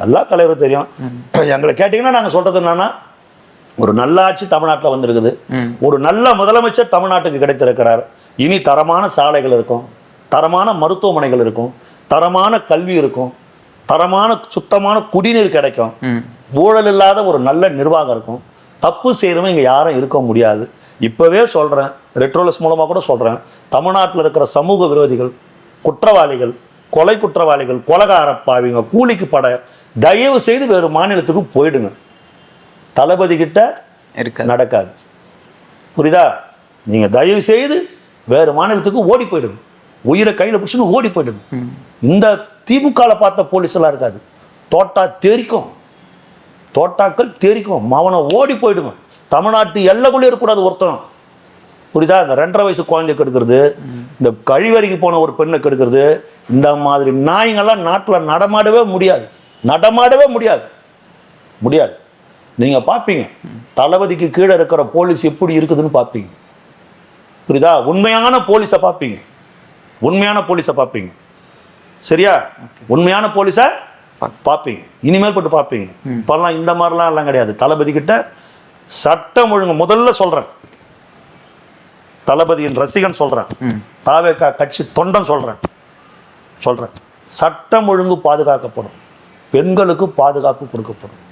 எல்லா தலைவரும் தெரியும். எங்களை கேட்டிங்கன்னா நாங்கள் சொல்கிறது என்னன்னா, ஒரு நல்ல ஆட்சி தமிழ்நாட்டில் வந்திருக்குது, ஒரு நல்ல முதலமைச்சர் தமிழ்நாட்டுக்கு கிடைத்திருக்கிறார். இனி தரமான சாலைகள் இருக்கும், தரமான மருத்துவமனைகள் இருக்கும், தரமான கல்வி இருக்கும், தரமான சுத்தமான குடிநீர் கிடைக்கும், ஊழல் இல்லாத ஒரு நல்ல நிர்வாகம் இருக்கும். தப்பு செய்யறவங்க இங்கே யாரும் இருக்க முடியாது. இப்போவே சொல்கிறேன், ரெட்ரோலஸ் மூலமாக கூட சொல்கிறேன், தமிழ்நாட்டில் இருக்கிற சமூக விரோதிகள், குற்றவாளிகள், கொலை குற்றவாளிகள், கொலகாரப்பாவிங்க, கூலிக்கு பட தயவு செய்து வேறு மாநிலத்துக்கு போயிடுங்க. தளபதி கிட்ட நடக்காது. புரியுதா? நீங்கள் தயவு செய்து வேறு மாநிலத்துக்கு ஓடி போயிடுங்க. உயிரை கையில் பிடிச்சுன்னு ஓடி போயிடுங்க. இந்த திமுகவில் பார்த்த போலீஸ் எல்லாம் இருக்காது. தோட்டாக்கள் தெரிக்கும். அவனை ஓடி போயிடுங்க. தமிழ்நாட்டு எல்லைக்குள்ளே இருக்கக்கூடாது ஒருத்தன். புரியுதா? இந்த 2.5 வயசு குழந்தை கெடுக்கிறது, இந்த கழிவறைக்கு போன ஒரு பெண்ணை கெடுக்கிறது, இந்த மாதிரி நாய்ங்கள்லாம் நாட்டில் நடமாடவே முடியாது. நீங்கள் பார்ப்பீங்க, தளபதிக்கு கீழே இருக்கிற போலீஸ் எப்படி இருக்குதுன்னு பார்ப்பீங்க. புரியுதா? உண்மையான போலீஸை பார்ப்பீங்க. சரியா? உண்மையான போலீஸை பார்ப்பீங்க. இனிமேல் போட்டு பார்ப்பீங்க. இப்பெல்லாம் இந்த மாதிரிலாம் எல்லாம் கிடையாது. தளபதி கிட்ட சட்டம் ஒழுங்கு, முதல்ல சொல்றேன், தளபதியின் ரசிகன் சொல்றேன், தாவேகா கட்சி தொண்டன் சொல்றேன், சட்டம் ஒழுங்கு பாதுகாக்கப்படும், பெண்களுக்கு பாதுகாப்பு கொடுக்கப்படும்.